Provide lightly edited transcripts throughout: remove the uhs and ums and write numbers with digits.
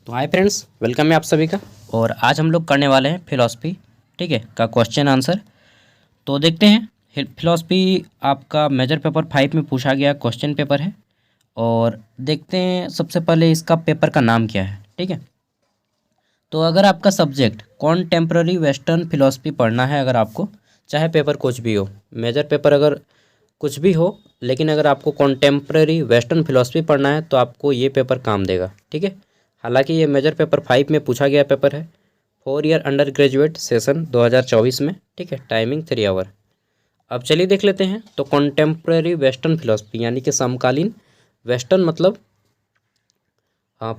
तो hi friends, welcome है आप सभी का। और आज हम लोग करने वाले हैं फिलॉसफी, ठीक है, का क्वेश्चन आंसर। तो देखते हैं। फिलॉसफी आपका मेजर पेपर 5 में पूछा गया क्वेश्चन पेपर है। और देखते हैं सबसे पहले इसका पेपर का नाम क्या है, ठीक है। तो अगर आपका सब्जेक्ट कॉन्टेम्प्ररी वेस्टर्न फिलॉसफी पढ़ना है, अगर आपको, चाहे पेपर कुछ भी हो, मेजर पेपर अगर कुछ भी हो, लेकिन अगर आपको कॉन्टेम्प्ररी वेस्टर्न फिलॉसफी पढ़ना है तो आपको ये पेपर काम देगा, ठीक है। हालांकि ये मेजर पेपर 5 में पूछा गया पेपर है, 4 ईयर अंडर ग्रेजुएट सेशन 2024 में, ठीक है। Timing 3 hour. अब चलिए देख लेते हैं। तो कॉन्टेम्प्ररी वेस्टर्न फिलॉसफी यानी कि समकालीन, वेस्टर्न मतलब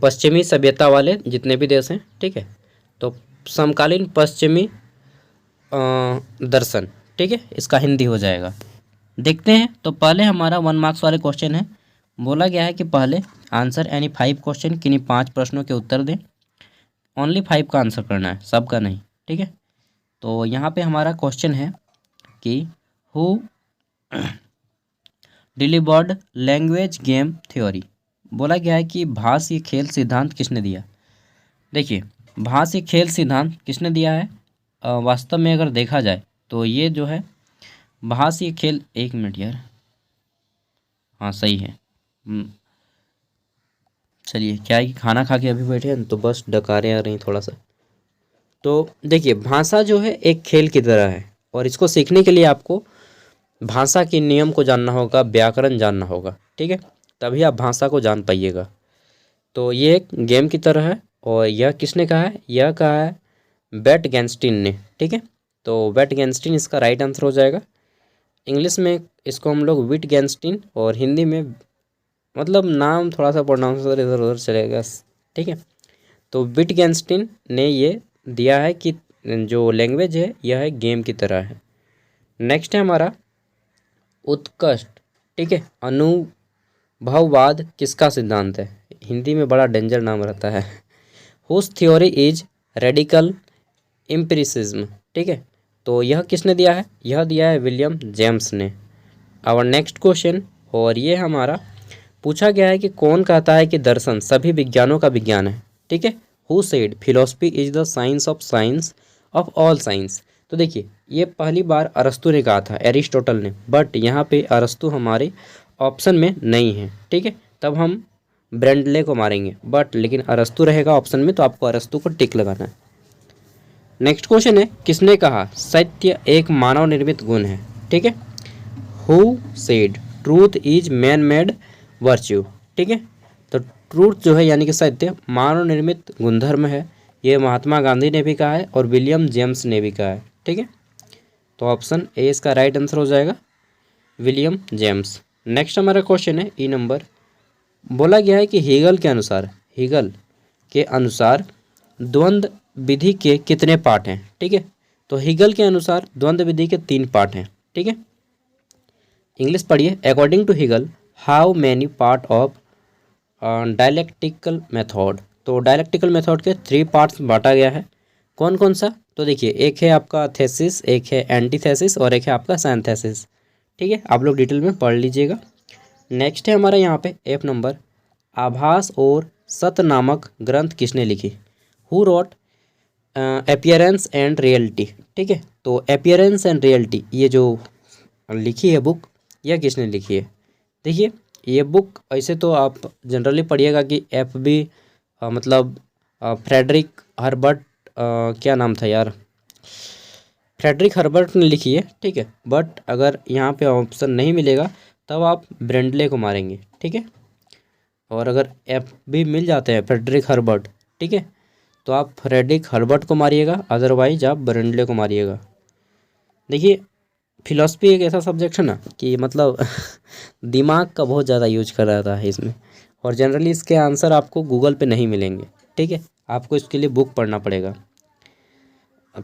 पश्चिमी सभ्यता वाले जितने भी देश हैं, ठीक है। तो समकालीन पश्चिमी दर्शन, ठीक है, इसका हिंदी हो जाएगा। देखते हैं। तो पहले हमारा 1 मार्क्स वाले क्वेश्चन है। बोला गया है कि पहले आंसर यानी 5 क्वेश्चन, किन्हीं 5 प्रश्नों के उत्तर दें। ओनली 5 का आंसर करना है, सबका नहीं, ठीक है। तो यहाँ पे हमारा क्वेश्चन है कि who delivered language game theory. बोला गया है कि भाषा खेल सिद्धांत किसने दिया। देखिए, भाषा खेल सिद्धांत किसने दिया है। वास्तव में अगर देखा जाए तो ये जो है भाषा खेल, एक मिनट यार, हाँ सही है। चलिए, क्या है कि खाना खा के अभी बैठे हैं तो बस डकारें आ रही थोड़ा सा। तो देखिए, भाषा जो है एक खेल की तरह है, और इसको सीखने के लिए आपको भाषा के नियम को जानना होगा, व्याकरण जानना होगा, ठीक है। तभी आप भाषा को जान पाइएगा। तो ये एक गेम की तरह है। और यह किसने कहा है, यह कहा है वेटगेंस्टीन ने, ठीक है। तो वेटगेंस्टीन इसका राइट आंसर हो जाएगा। इंग्लिश में इसको हम लोग विटगेंस्टीन, और हिंदी में मतलब नाम थोड़ा सा प्रोनाउंसर इधर उधर चलेगा, ठीक है। तो विटगेंस्टीन ने ये दिया है कि जो लैंग्वेज है यह है गेम की तरह है। नेक्स्ट है हमारा उत्कृष्ट, ठीक है, अनुभववाद किसका सिद्धांत है। हिंदी में बड़ा डेंजर नाम रहता है। Whose theory is radical empiricism, ठीक है। तो यह किसने दिया है, यह दिया है विलियम जेम्स ने। आवर नेक्स्ट क्वेश्चन, और ये हमारा पूछा गया है कि कौन कहता है कि दर्शन सभी विज्ञानों का विज्ञान है, ठीक है। Who said philosophy is the science of all science. तो देखिए, ये पहली बार अरस्तु ने कहा था, एरिस्टोटल ने, बट यहाँ पे अरस्तु हमारे ऑप्शन में नहीं है, ठीक है। तब हम ब्रेंडले को मारेंगे, बट लेकिन अरस्तु रहेगा ऑप्शन में, तो आपको अरस्तु को टिक लगाना है। नेक्स्ट क्वेश्चन है, किसने कहा सत्य एक मानव निर्मित गुण है, ठीक है। Who said truth is man made virtue, ठीक है। तो ट्रूथ जो है यानी कि सत्य मानव निर्मित गुणधर्म है, ये महात्मा गांधी ने भी कहा है और विलियम जेम्स ने भी कहा है, ठीक है। तो ऑप्शन ए इसका राइट आंसर हो जाएगा, विलियम जेम्स। नेक्स्ट हमारा क्वेश्चन है ई नंबर। बोला गया है कि हीगल के अनुसार द्वंद्व विधि के कितने पार्ट हैं, ठीक है। तो हीगल के अनुसार द्वंद्व विधि के 3 पार्ट हैं, ठीक है। इंग्लिश पढ़िए। According to Hegel how many part of dialectical method. तो डायलेक्टिकल मेथड के 3 पार्ट्स बांटा गया है। कौन कौन सा, तो देखिए, एक है आपका थेसिस, एक है एंटीथेसिस, और एक है आपका सिंथेसिस, ठीक है। आप लोग डिटेल में पढ़ लीजिएगा। नेक्स्ट है हमारा यहाँ पे एफ नंबर, आभास और सत्य नामक ग्रंथ किसने लिखी। Who wrote appearance and reality, ठीक है। तो अपीयरेंस एंड रियलिटी ये जो लिखी है बुक, यह किसने लिखी है। देखिए, ये बुक ऐसे तो आप जनरली पढ़िएगा कि एफ बी मतलब फ्रेडरिक हर्बर्ट, क्या नाम था यार, फ्रेडरिक हर्बर्ट ने लिखी है, ठीक है। बट अगर यहाँ पे ऑप्शन नहीं मिलेगा तब आप ब्रेंडले को मारेंगे, ठीक है। और अगर एफ भी मिल जाते हैं फ्रेडरिक हर्बर्ट, ठीक है, तो आप फ्रेडरिक हर्बर्ट को मारिएगा, अदरवाइज आप ब्रेंडले को मारिएगा। देखिए, फिलॉसफी एक ऐसा सब्जेक्ट है ना कि मतलब दिमाग का बहुत ज़्यादा यूज कर रहा था इसमें, और जनरली इसके आंसर आपको गूगल पे नहीं मिलेंगे, ठीक है। आपको इसके लिए बुक पढ़ना पड़ेगा,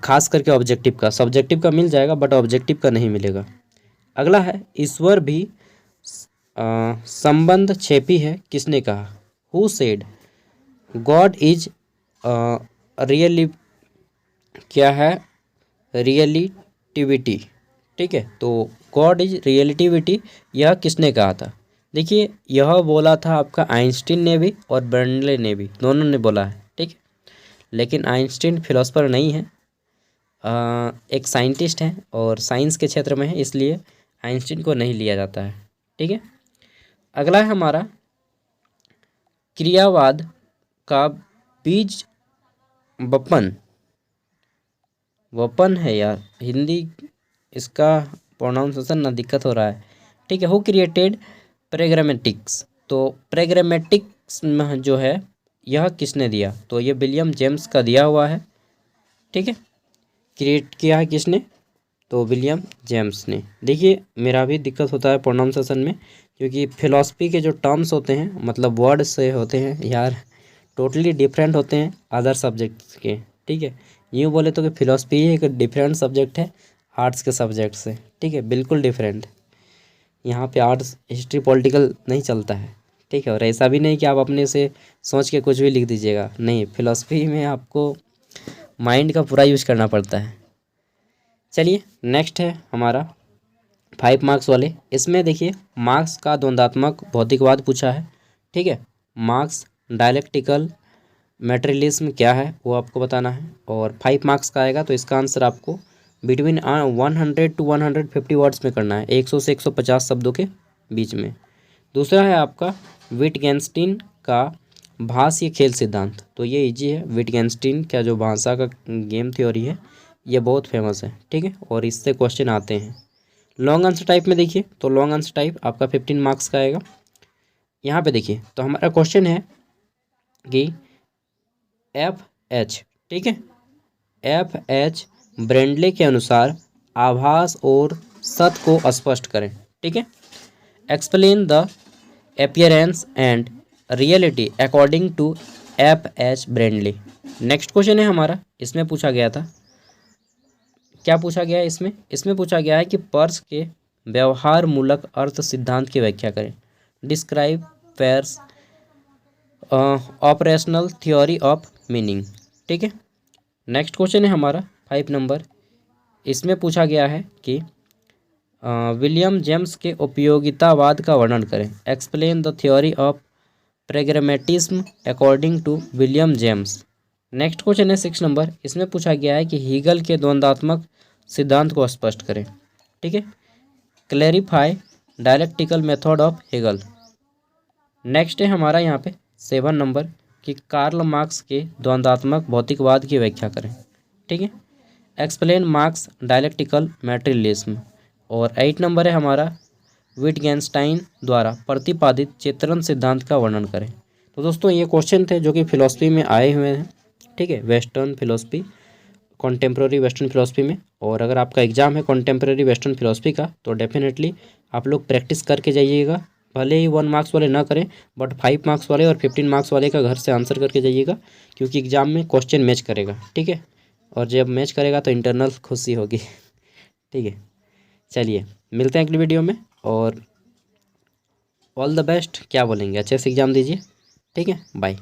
खास करके ऑब्जेक्टिव का। सब्जेक्टिव का मिल जाएगा बट ऑब्जेक्टिव का नहीं मिलेगा। अगला है ईश्वर भी संबंध छेपी है, किसने कहा। Who said God is really, क्या है, रियलिटिविटी, ठीक है। तो गॉड इज रियलिटिविटी, यह किसने कहा था। देखिए, यह बोला था आपका आइंस्टीन ने भी और ब्रेंडले ने भी, दोनों ने बोला है, लेकिन आइंस्टीन फिलोसफर नहीं है, एक साइंटिस्ट है और साइंस के क्षेत्र में है, इसलिए आइंस्टीन को नहीं लिया जाता है। ठीक है, अगला है हमारा क्रियावाद का बीज वपन। वपन है यार हिंदी, इसका प्रोनाउंसिएशन ना दिक्कत हो रहा है। ठीक है, हु क्रिएटेड प्रेग्रामेटिक्स। तो प्रेग्रामेटिक्स में जो है यह किसने दिया, तो ये विलियम जेम्स का दिया हुआ है। ठीक है, क्रिएट किया है किसने, तो विलियम जेम्स ने। देखिए मेरा भी दिक्कत होता है प्रोनाउंसिएशन में, क्योंकि फिलॉसफी के जो टर्म्स होते हैं मतलब वर्ड से होते हैं यार, टोटली डिफरेंट होते हैं अदर सब्जेक्ट्स के। ठीक है, यूँ बोले तो कि फिलॉसफी एक डिफरेंट सब्जेक्ट है आर्ट्स के सब्जेक्ट से। ठीक है, बिल्कुल डिफरेंट। यहाँ पे आर्ट्स हिस्ट्री पॉलिटिकल नहीं चलता है। ठीक है, और ऐसा भी नहीं कि आप अपने से सोच के कुछ भी लिख दीजिएगा, नहीं, फिलॉसफी में आपको माइंड का पूरा यूज करना पड़ता है। चलिए नेक्स्ट है हमारा 5 मार्क्स वाले। इसमें देखिए मार्क्स का द्वंद्वात्मक भौतिकवाद पूछा है। ठीक है, मार्क्स डायलेक्टिकल मेटेरियलिज्म क्या है वो आपको बताना है, और 5 मार्क्स का आएगा तो इसका आंसर आपको बिटवीन 100 to 150 वर्ड्स में करना है, 100 से 150 शब्दों के बीच में। दूसरा है आपका विटगेंस्टीन का भाष्य खेल सिद्धांत। तो ये इजी है, विटगेंस्टीन का जो भाषा का गेम थ्योरी है ये बहुत फेमस है। ठीक है, और इससे क्वेश्चन आते हैं। लॉन्ग आंसर टाइप में देखिए तो लॉन्ग आंसर टाइप आपका 15 मार्क्स का आएगा। यहाँ पे देखिए तो हमारा क्वेश्चन है कि FH, ठीक है, FH ब्रेंडले के अनुसार आभास और सत्य को स्पष्ट करें। ठीक है, explain the appearance and reality according to FH Bradley. Next question है हमारा, इसमें पूछा गया था, क्या पूछा गया है इसमें पूछा गया है कि पर्स के व्यवहार मूलक अर्थ सिद्धांत की व्याख्या करें। Describe pairs operational theory of meaning. ठीक है, नेक्स्ट क्वेश्चन है हमारा 5 नंबर। इसमें पूछा गया है कि विलियम जेम्स के उपयोगितावाद का वर्णन करें। Explain the theory of pragmatism according to William James. Next question है 6 नंबर। इसमें पूछा गया है कि हीगल के द्वंद्वात्मक सिद्धांत को स्पष्ट करें। ठीक है, clarify dialectical method of Hegel. Next है हमारा यहाँ पे 7 नंबर कि कार्ल मार्क्स के द्वंद्वात्मक भौतिकवाद की व्याख्या करें। ठीक है, एक्सप्लेन मार्क्स डायलेक्टिकल मैटेरियलिज्म। और 8 नंबर है हमारा विटगेंस्टाइन द्वारा प्रतिपादित चेतन सिद्धांत का वर्णन करें। तो दोस्तों ये क्वेश्चन थे जो कि फिलॉसफी में आए हुए हैं। ठीक है, western philosophy, contemporary western philosophy में। और अगर आपका एग्जाम है कॉन्टेम्प्रेरी वेस्टर्न फिलॉसफी का तो डेफिनेटली आप लोग प्रैक्टिस करके जाइएगा। भले ही 1 मार्क्स वाले ना करें, बट 5 मार्क्स वाले और 15 मार्क्स वाले का घर से आंसर करके जाइएगा, क्योंकि एग्जाम में क्वेश्चन मैच करेगा। ठीक है, और जब मैच करेगा तो इंटरनल खुशी होगी। ठीक है, चलिए मिलते हैं अगली वीडियो में, और ऑल द बेस्ट। क्या बोलेंगे, अच्छे से एग्ज़ाम दीजिए। ठीक है, बाय।